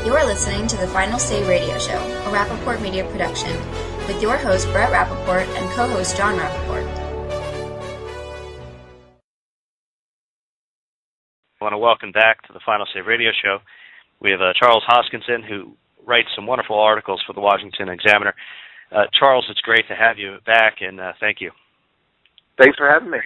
You're listening to the Final Say Radio Show, a Rappaport Media production, with your host Brett Rappaport and co-host John Rappaport. I want to welcome back to the Final Say Radio Show. We have Charles Hoskinson, who writes some wonderful articles for the Washington Examiner. Charles, it's great to have you back, and thank you. Thanks for having me.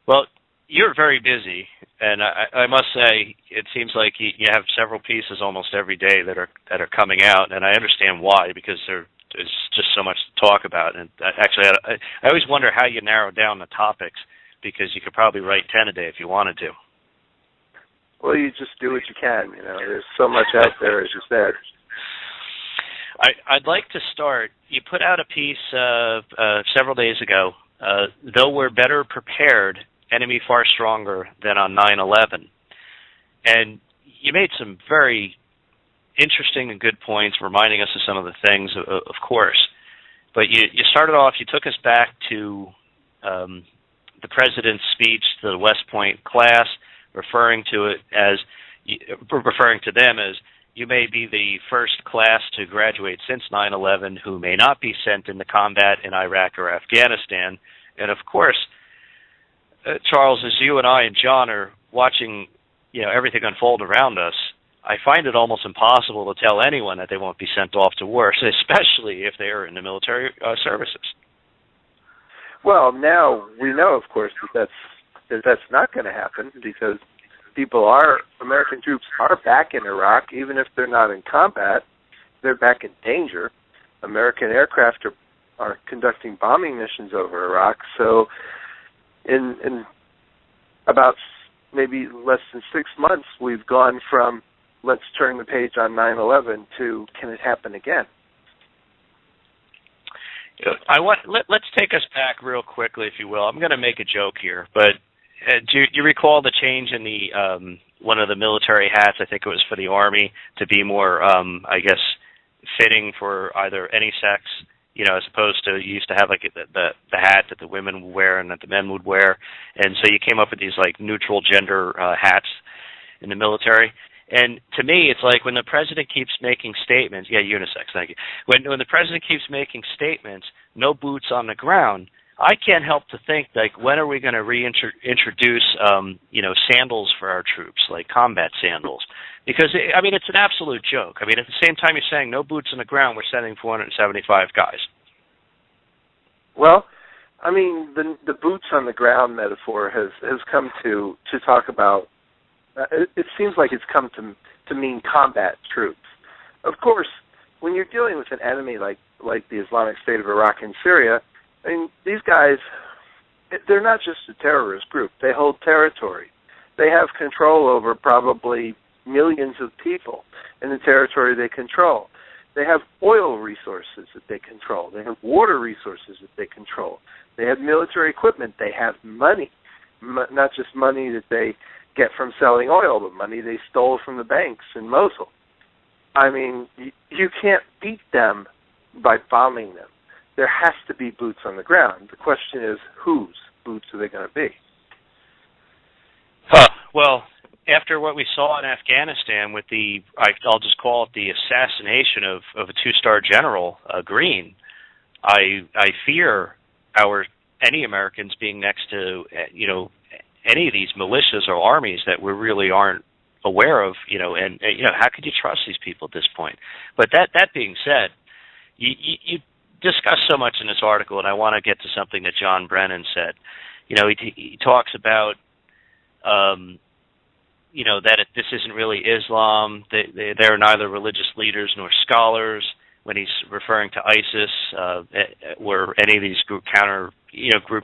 Well, you're very busy, and I must say it seems like you have several pieces almost every day that are coming out, and I understand why, because there's just so much to talk about. And actually, I always wonder how you narrow down the topics, because you could probably write 10 a day if you wanted to. Well, you just do what you can. You know, there's so much out there, as you said. I'd like to start. You put out a piece several days ago, though we're better prepared, enemy far stronger than on 9/11. And you made some very interesting and good points, reminding us of some of the things, of course. But you started off, you took us back to the president's speech to the West Point class, referring to them as, you may be the first class to graduate since 9/11 who may not be sent into combat in Iraq or Afghanistan. And of course, Charles, as you and I and John are watching, everything unfold around us, I find it almost impossible to tell anyone that they won't be sent off to war, especially if they are in the military services. Well, now we know, of course, that that's not going to happen, because American troops are back in Iraq, even if they're not in combat. They're back in danger. American aircraft are conducting bombing missions over Iraq. So in about maybe less than 6 months, we've gone from let's turn the page on 9/11 to can it happen again? Let's take us back real quickly, if you will. I'm going to make a joke here, but do you recall the change in the one of the military hats? I think it was for the Army to be more, fitting for either any sex. As opposed to, you used to have like the hat that the women would wear and that the men would wear, and so you came up with these like neutral gender hats in the military. And to me, it's like when the president keeps making statements, unisex, thank you. When the president keeps making statements, no boots on the ground, I can't help to think, like, when are we going to reintroduce, sandals for our troops, like combat sandals? Because, it's an absolute joke. At the same time you're saying no boots on the ground, we're sending 475 guys. Well, the boots on the ground metaphor has come to talk about, it seems like it's come to mean combat troops. Of course, when you're dealing with an enemy like the Islamic State of Iraq and Syria, these guys, they're not just a terrorist group. They hold territory. They have control over probably millions of people in the territory they control. They have oil resources that they control. They have water resources that they control. They have military equipment. They have money, not just money that they get from selling oil, but money they stole from the banks in Mosul. You can't beat them by bombing them. There has to be boots on the ground. The question is, whose boots are they going to be? Well, after what we saw in Afghanistan with I'll just call it the assassination of a two-star general, Green, I fear any Americans being next to, any of these militias or armies that we really aren't aware of, and how could you trust these people at this point? But that being said, you discuss so much in this article, and I want to get to something that John Brennan said. He talks about, that this isn't really Islam. They're neither religious leaders nor scholars. When he's referring to ISIS, or any of these groups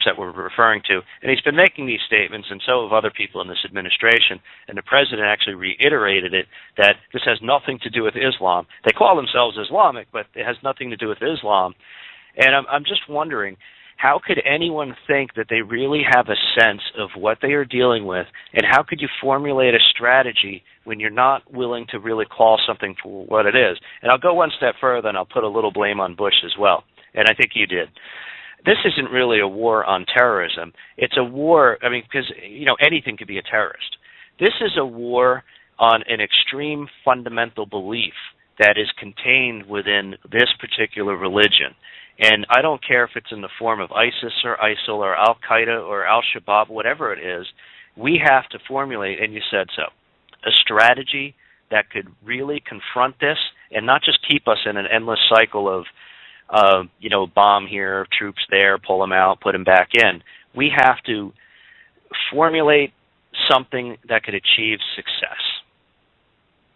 that we're referring to, and he's been making these statements, and so have other people in this administration. And the president actually reiterated it, that this has nothing to do with Islam. They call themselves Islamic, but it has nothing to do with Islam. And I'm just wondering, how could anyone think that they really have a sense of what they are dealing with, and how could you formulate a strategy when you're not willing to really call something for what it is? And I'll go one step further, and I'll put a little blame on Bush as well, and I think you did. This isn't really a war on terrorism. It's a war, because, anything could be a terrorist. This is a war on an extreme fundamental belief that is contained within this particular religion. And I don't care if it's in the form of ISIS or ISIL or Al-Qaeda or Al-Shabaab, whatever it is, we have to formulate, and you said so, a strategy that could really confront this and not just keep us in an endless cycle of, bomb here, troops there, pull them out, put them back in. We have to formulate something that could achieve success.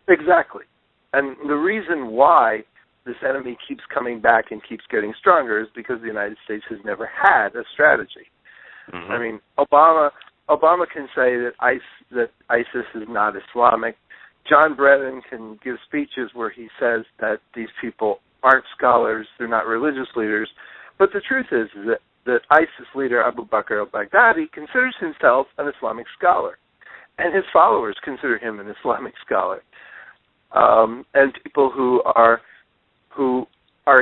Exactly. And the reason why this enemy keeps coming back and keeps getting stronger is because the United States has never had a strategy. Mm-hmm. I mean, Obama can say that ISIS is not Islamic. John Brennan can give speeches where he says that these people aren't scholars, they're not religious leaders. But the truth is that ISIS leader Abu Bakr al-Baghdadi considers himself an Islamic scholar, and his followers consider him an Islamic scholar. And people who are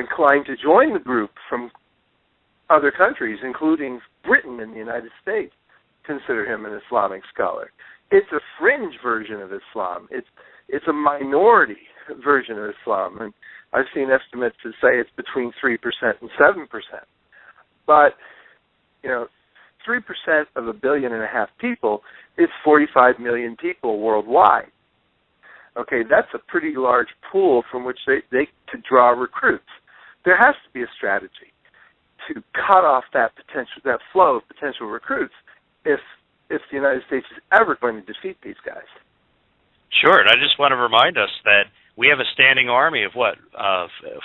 inclined to join the group from other countries, including Britain and the United States, consider him an Islamic scholar. It's a fringe version of Islam. It's a minority version of Islam, and I've seen estimates that say it's between 3% and 7%. But 3% of 1.5 billion people is 45 million people worldwide. Okay, that's a pretty large pool from which they could draw recruits. There has to be a strategy to cut off that flow of potential recruits if the United States is ever going to defeat these guys. Sure, and I just want to remind us that we have a standing army of 400,000,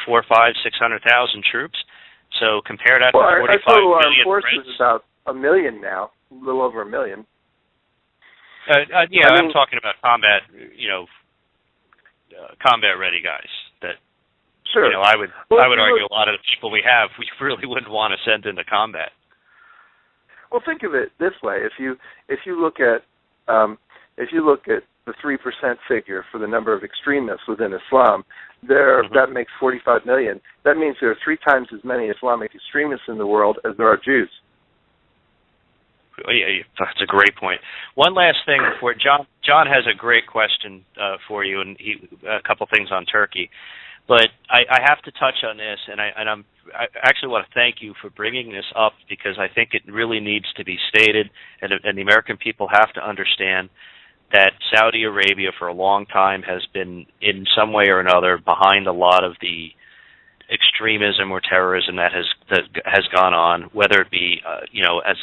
500,000, 600,000 troops. So compare that to 45 our million. Force is about 1 million now, a little over 1 million. I'm talking about combat, combat-ready guys. That, sure. I would argue a lot of the people we have, we really wouldn't want to send into combat. Well, think of it this way: if you look at the 3% figure for the number of extremists within Islam, that makes 45 million. That means there are 3 times as many Islamic extremists in the world as there are Jews. Yeah, that's a great point. One last thing before John has a great question for you, and a couple things on Turkey. But I have to touch on this, and I actually want to thank you for bringing this up because I think it really needs to be stated, and the American people have to understand that Saudi Arabia for a long time has been, in some way or another, behind a lot of the extremism or terrorism that has gone on, whether it be as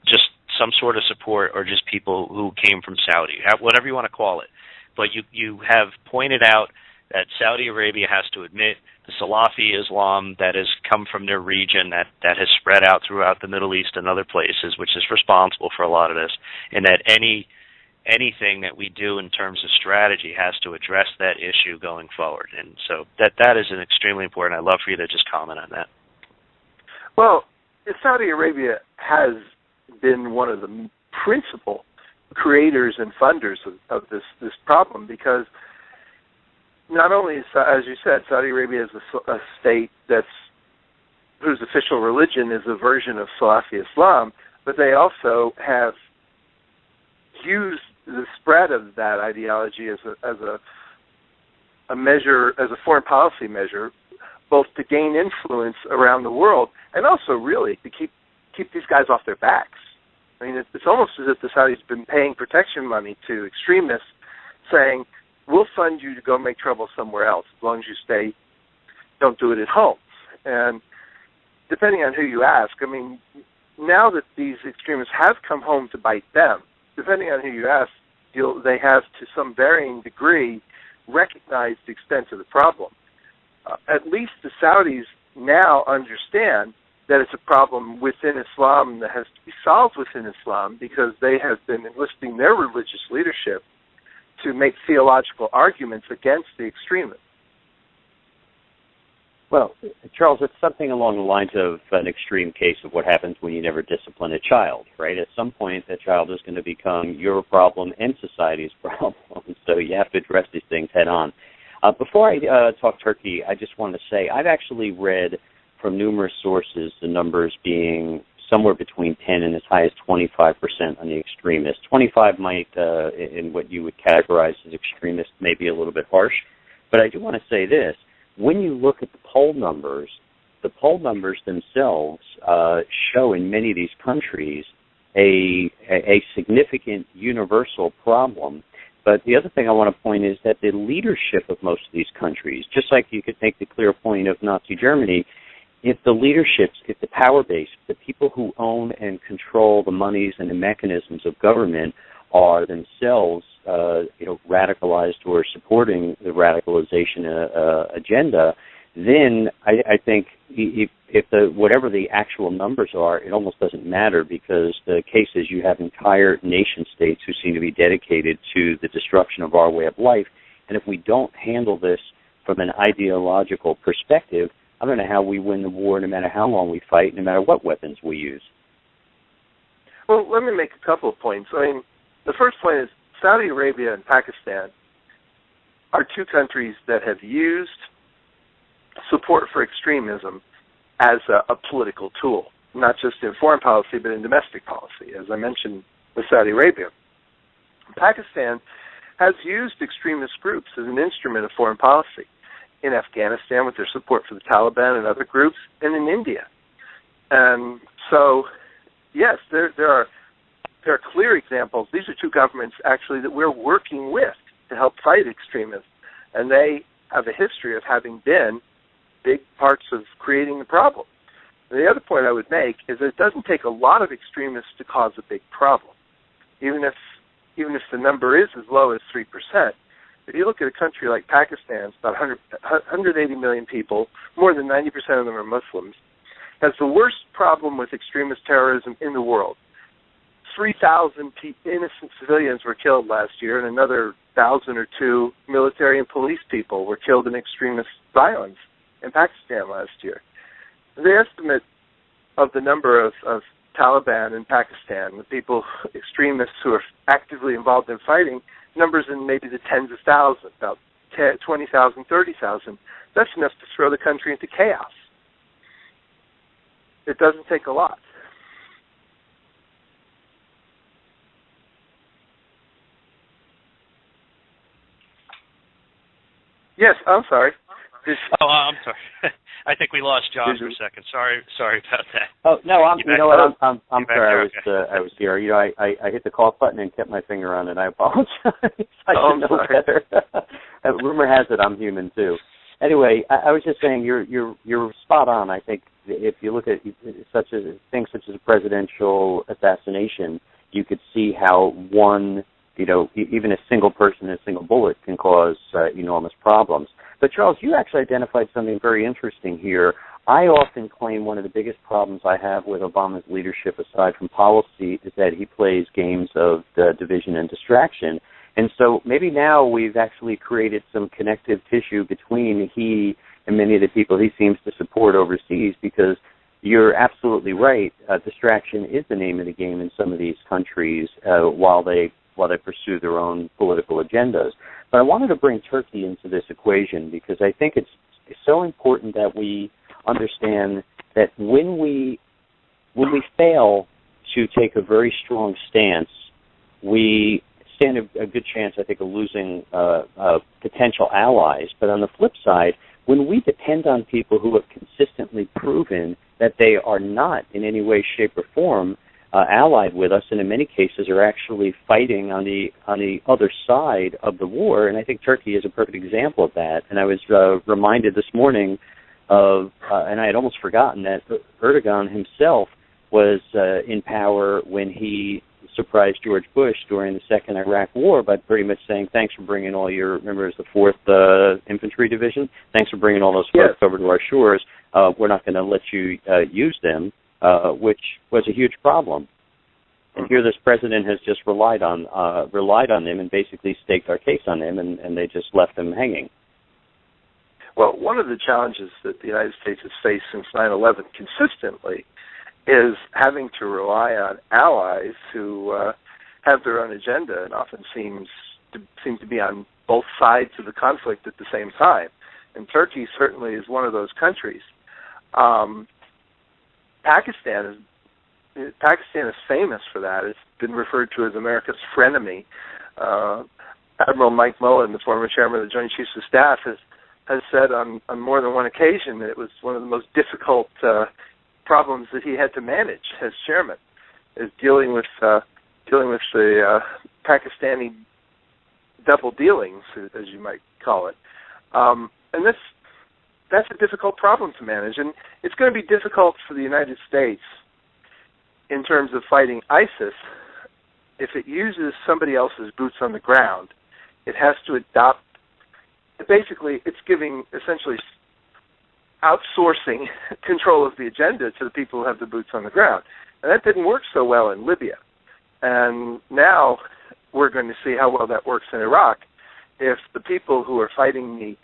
just some sort of support or just people who came from Saudi, whatever you want to call it. But you have pointed out that Saudi Arabia has to admit the Salafi Islam that has come from their region, that has spread out throughout the Middle East and other places, which is responsible for a lot of this, and that anything that we do in terms of strategy has to address that issue going forward. And so that is an extremely important. I'd love for you to just comment on that. Well, Saudi Arabia has been one of the principal creators and funders of this problem because not only, as you said, Saudi Arabia is a state whose official religion is a version of Salafi Islam, but they also have used the spread of that ideology as a measure, as a foreign policy measure, both to gain influence around the world and also really to keep these guys off their backs. I mean, it's almost as if the Saudis have been paying protection money to extremists, saying, we'll fund you to go make trouble somewhere else as long as you don't do it at home. And depending on who you ask, I mean, now that these extremists have come home to bite them, depending on who you ask, they have to some varying degree recognized the extent of the problem. At least the Saudis now understand that it's a problem within Islam that has to be solved within Islam because they have been enlisting their religious leadership to make theological arguments against the extremists. Well, Charles, it's something along the lines of an extreme case of what happens when you never discipline a child, right? At some point, that child is going to become your problem and society's problem, so you have to address these things head on. Before I talk Turkey, I just want to say I've actually read from numerous sources the numbers being somewhere between 10 and as high as 25% on the extremists. 25 might, in what you would categorize as extremist, maybe a little bit harsh. But I do want to say this. When you look at the poll numbers themselves show in many of these countries a significant universal problem. But the other thing I want to point is that the leadership of most of these countries, just like you could make the clear point of Nazi Germany, if the leaderships, if the power base, the people who own and control the monies and the mechanisms of government are themselves, radicalized or supporting the radicalization agenda, then I think if whatever the actual numbers are, it almost doesn't matter, because the case is you have entire nation states who seem to be dedicated to the destruction of our way of life. And if we don't handle this from an ideological perspective, I don't know how we win the war, no matter how long we fight, no matter what weapons we use. Well, let me make a couple of points. I mean, the first point is Saudi Arabia and Pakistan are two countries that have used support for extremism as a political tool, not just in foreign policy, but in domestic policy, as I mentioned with Saudi Arabia. Pakistan has used extremist groups as an instrument of foreign policy in Afghanistan with their support for the Taliban and other groups, and in India. So, yes, there are clear examples. These are two governments, actually, that we're working with to help fight extremism, and they have a history of having been big parts of creating the problem. And the other point I would make is that it doesn't take a lot of extremists to cause a big problem. Even if the number is as low as 3%, if you look at a country like Pakistan, it's about 180 million people, more than 90% of them are Muslims, has the worst problem with extremist terrorism in the world. 3,000 innocent civilians were killed last year, and another 1,000 or two military and police people were killed in extremist violence in Pakistan last year. The estimate of the number of Taliban in Pakistan, the people, extremists who are actively involved in fighting, numbers in maybe the tens of thousands, about 20,000, 30,000. That's enough to throw the country into chaos. It doesn't take a lot. Yes, I'm sorry. I'm sorry. I think we lost John for a second. Sorry about that. Oh no, I'm sorry. Okay. I was here. I hit the call button and kept my finger on it. I apologize. I should know better. Rumor has it I'm human too. Anyway, I was just saying you're spot on. I think if you look at things such as a presidential assassination, you could see how one, even a single person, a single bullet can cause enormous problems. But, Charles, you actually identified something very interesting here. I often claim one of the biggest problems I have with Obama's leadership, aside from policy, is that he plays games of division and distraction. And so maybe now we've actually created some connective tissue between he and many of the people he seems to support overseas, because you're absolutely right. Distraction is the name of the game in some of these countries while they pursue their own political agendas. But I wanted to bring Turkey into this equation, because I think it's so important that we understand that when we fail to take a very strong stance, we stand a good chance, I think, of losing potential allies. But on the flip side, when we depend on people who have consistently proven that they are not in any way, shape, or form allied with us, and in many cases are actually fighting on the other side of the war, and I think Turkey is a perfect example of that. And I was reminded this morning of, and I had almost forgotten, that Erdogan himself was in power when he surprised George Bush during the Second Iraq War by pretty much saying, thanks for bringing all your, remember it was the 4th Infantry Division, thanks for bringing all those folks over to our shores. We're not going to let you use them. Which was a huge problem. And here this president has just relied on them and basically staked our case on them, and they just left them hanging. Well, one of the challenges that the United States has faced since 9/11 consistently is having to rely on allies who have their own agenda and often seem to be on both sides of the conflict at the same time. And Turkey certainly is one of those countries. Pakistan Pakistan is famous for that. It's been referred to as America's frenemy. Admiral Mike Mullen, the former chairman of the Joint Chiefs of Staff, has said on more than one occasion that it was one of the most difficult problems that he had to manage as chairman, is dealing with the Pakistani double dealings, as you might call it, and that's a difficult problem to manage, and it's going to be difficult for the United States in terms of fighting ISIS. If it uses somebody else's boots on the ground, it has to adopt. Basically, it's giving essentially outsourcing control of the agenda to the people who have the boots on the ground. And that didn't work so well in Libya. And now we're going to see how well that works in Iraq. If the people who are fighting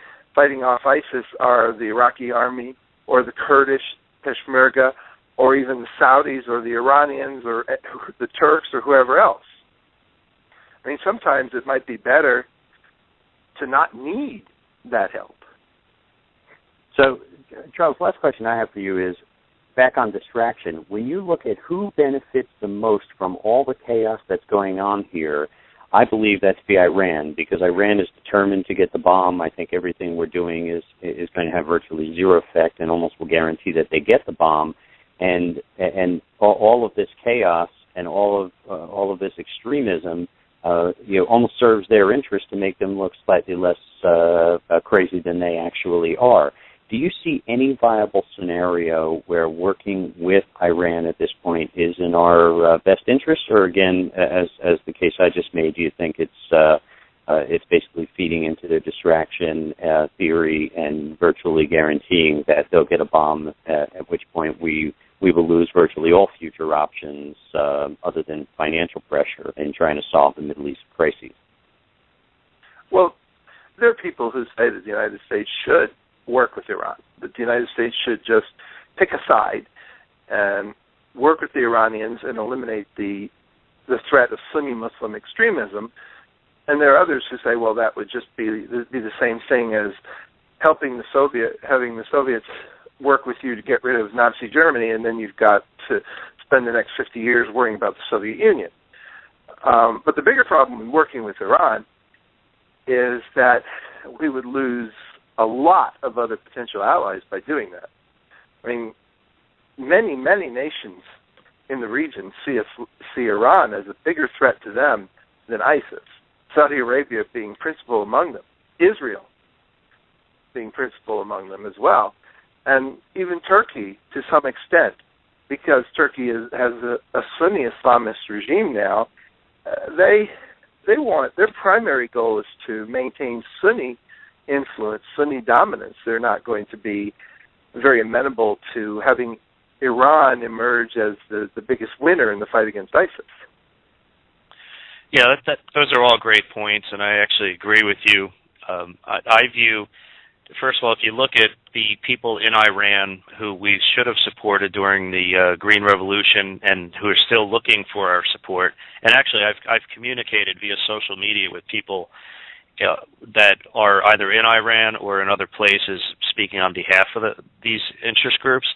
off ISIS are the Iraqi army or the Kurdish Peshmerga or even the Saudis or the Iranians or the Turks or whoever else. I mean, sometimes it might be better to not need that help. So, Charles, last question I have for you is, back on distraction, when you look at who benefits the most from all the chaos that's going on here, I believe that's the Iran, because Iran is determined to get the bomb. I think everything we're doing is going to have virtually zero effect and almost will guarantee that they get the bomb. And all of this chaos and all of this extremism almost serves their interest to make them look slightly less crazy than they actually are. Do you see any viable scenario where working with Iran at this point is in our best interest, or again, as the case I just made, do you think it's basically feeding into their distraction theory and virtually guaranteeing that they'll get a bomb, at which point we will lose virtually all future options other than financial pressure in trying to solve the Middle East crises? Well, there are people who say that the United States should work with Iran, that the United States should just pick a side and work with the Iranians and eliminate the threat of Sunni Muslim extremism. And there are others who say, well, that would just be the same thing as having the Soviets work with you to get rid of Nazi Germany, and then you've got to spend the next 50 years worrying about the Soviet Union. But the bigger problem in working with Iran is that we would lose a lot of other potential allies by doing that. I mean, many, many nations in the region see Iran as a bigger threat to them than ISIS. Saudi Arabia being principal among them, Israel being principal among them as well, and even Turkey to some extent, because Turkey has a Sunni Islamist regime now. They want, their primary goal is to maintain Sunni influence, Sunni dominance. They're not going to be very amenable to having Iran emerge as the biggest winner in the fight against ISIS. Yeah, those are all great points, and I actually agree with you. I view, first of all, if you look at the people in Iran who we should have supported during the Green Revolution and who are still looking for our support, and actually I've communicated via social media with people that are either in Iran or in other places speaking on behalf of these interest groups,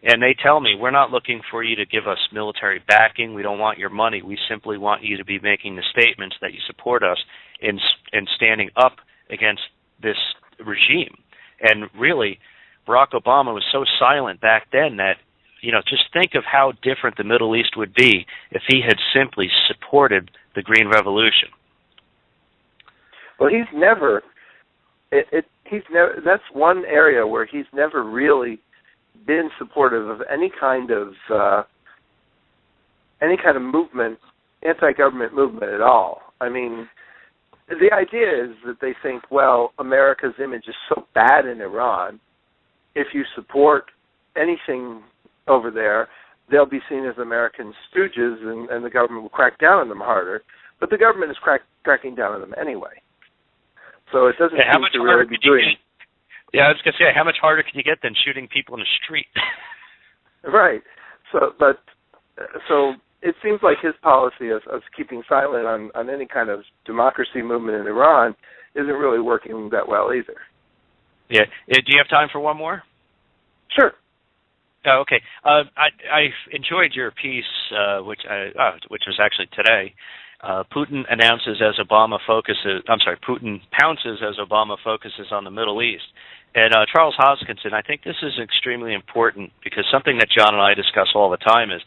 and they tell me, we're not looking for you to give us military backing. We don't want your money. We simply want you to be making the statements that you support us in standing up against this regime. And really, Barack Obama was so silent back then that, just think of how different the Middle East would be if he had simply supported the Green Revolution. Well, that's one area where he's never really been supportive of any kind of movement, anti-government movement at all. I mean, the idea is that they think, well, America's image is so bad in Iran, if you support anything over there, they'll be seen as American stooges and the government will crack down on them harder. But the government is cracking down on them anyway. So it doesn't seem to really be doing... Yeah, I was going to say, how much harder can you get than shooting people in the street? Right. So it seems like his policy of keeping silent on any kind of democracy movement in Iran isn't really working that well either. Yeah. Do you have time for one more? Sure. Oh, okay. I enjoyed your piece, which was actually today. Putin pounces as Obama focuses on the Middle East. And Charles Hoskinson, I think this is extremely important because something that John and I discuss all the time is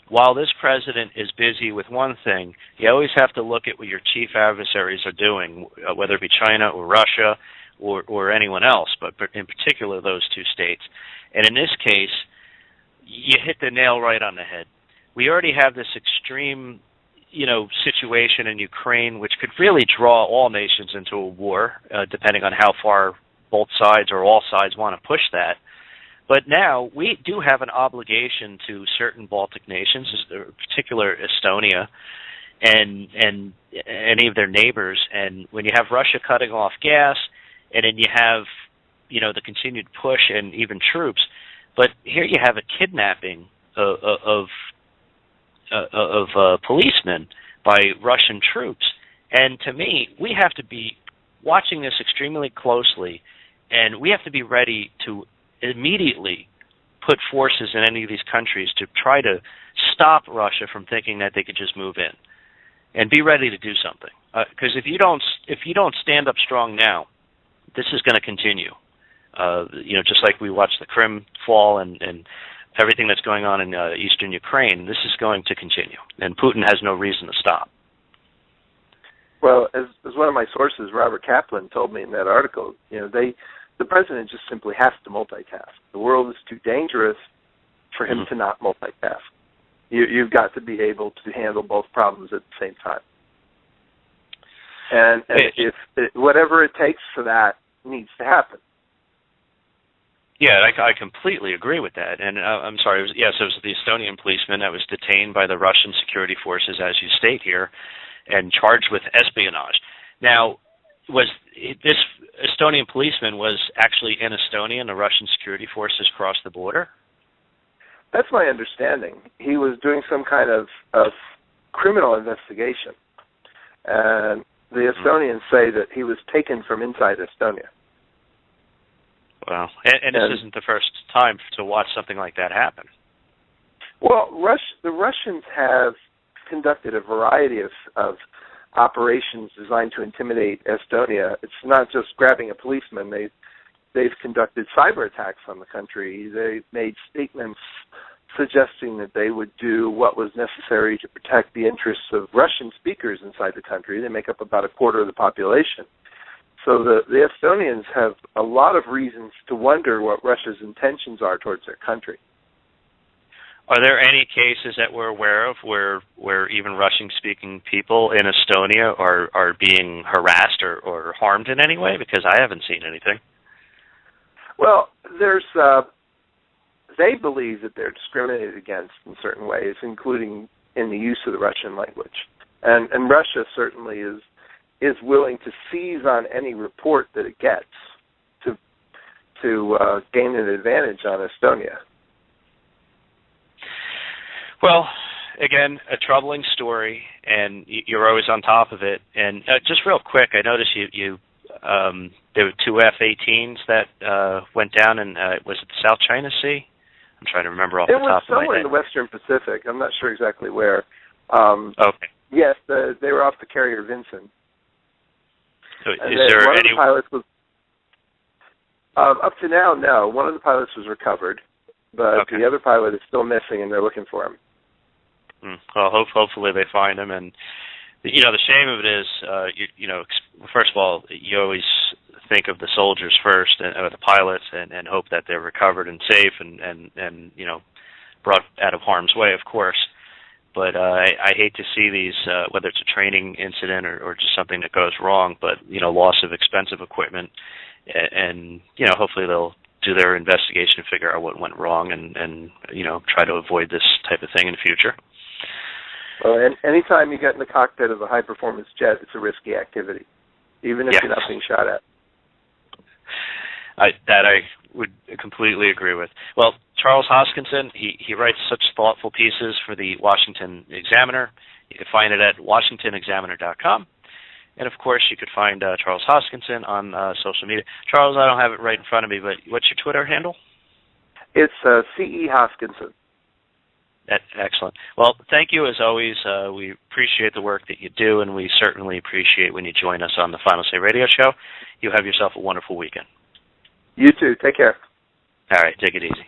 while this president is busy with one thing, you always have to look at what your chief adversaries are doing, whether it be China or Russia or anyone else, but in particular those two states. And in this case, you hit the nail right on the head. We already have this extreme, situation in Ukraine, which could really draw all nations into a war, depending on how far both sides or all sides want to push that. But now we do have an obligation to certain Baltic nations, in particular Estonia, and any of their neighbors. And when you have Russia cutting off gas, and then you have, the continued push and even troops. But here you have a kidnapping of policemen by Russian troops. And to me, we have to be watching this extremely closely, and we have to be ready to immediately put forces in any of these countries to try to stop Russia from thinking that they could just move in, and be ready to do something. Because if you don't stand up strong now, this is going to continue. Just like we watched the Crimea fall and everything that's going on in eastern Ukraine, this is going to continue, and Putin has no reason to stop. Well, as one of my sources, Robert Kaplan, told me in that article, the president just simply has to multitask. The world is too dangerous for him to not multitask. You've got to be able to handle both problems at the same time. And if whatever it takes for that needs to happen. Yeah, I completely agree with that. And I'm sorry, it was the Estonian policeman that was detained by the Russian security forces, as you state here, and charged with espionage. Now, was this Estonian policeman was actually in Estonia and the Russian security forces crossed the border? That's my understanding. He was doing some kind of criminal investigation. And the Estonians say that he was taken from inside Estonia. Wow. And this isn't the first time to watch something like that happen. Well, the Russians have conducted a variety of operations designed to intimidate Estonia. It's not just grabbing a policeman. They've conducted cyber attacks on the country. They made statements suggesting that they would do what was necessary to protect the interests of Russian speakers inside the country. They make up about a quarter of the population. So the Estonians have a lot of reasons to wonder what Russia's intentions are towards their country. Are there any cases that we're aware of where even Russian-speaking people in Estonia are being harassed or harmed in any way? Because I haven't seen anything. Well, they believe that they're discriminated against in certain ways, including in the use of the Russian language. And Russia certainly is willing to seize on any report that it gets to gain an advantage on Estonia. Well, again, a troubling story, and you're always on top of it. And just real quick, I noticed there were two F-18s that went down in, was it the South China Sea? I'm trying to remember off the top of my head. It was somewhere in the Western Pacific. I'm not sure exactly where. Okay. Yes, they were off the carrier Vincent. So is there one any... of the pilots was, up to now, no. One of the pilots was recovered, but okay. The other pilot is still missing, and they're looking for him. Well, hopefully they find him. And the shame of it is, first of all, you always think of the soldiers first, or the pilots, and hope that they're recovered and safe, and brought out of harm's way, of course. But I hate to see these, whether it's a training incident or just something that goes wrong, but loss of expensive equipment, and hopefully they'll do their investigation and figure out what went wrong, and try to avoid this type of thing in the future. Well, and anytime you get in the cockpit of a high-performance jet, it's a risky activity, even if you're not being shot at. I would completely agree with. Well, Charles Hoskinson, he writes such thoughtful pieces for the Washington Examiner. You can find it at WashingtonExaminer.com. And, of course, you could find Charles Hoskinson on social media. Charles, I don't have it right in front of me, but what's your Twitter handle? It's C.E. Hoskinson. That's excellent. Well, thank you as always. We appreciate the work that you do, and we certainly appreciate when you join us on the Final Say Radio Show. You have yourself a wonderful weekend. You too. Take care. All right. Take it easy.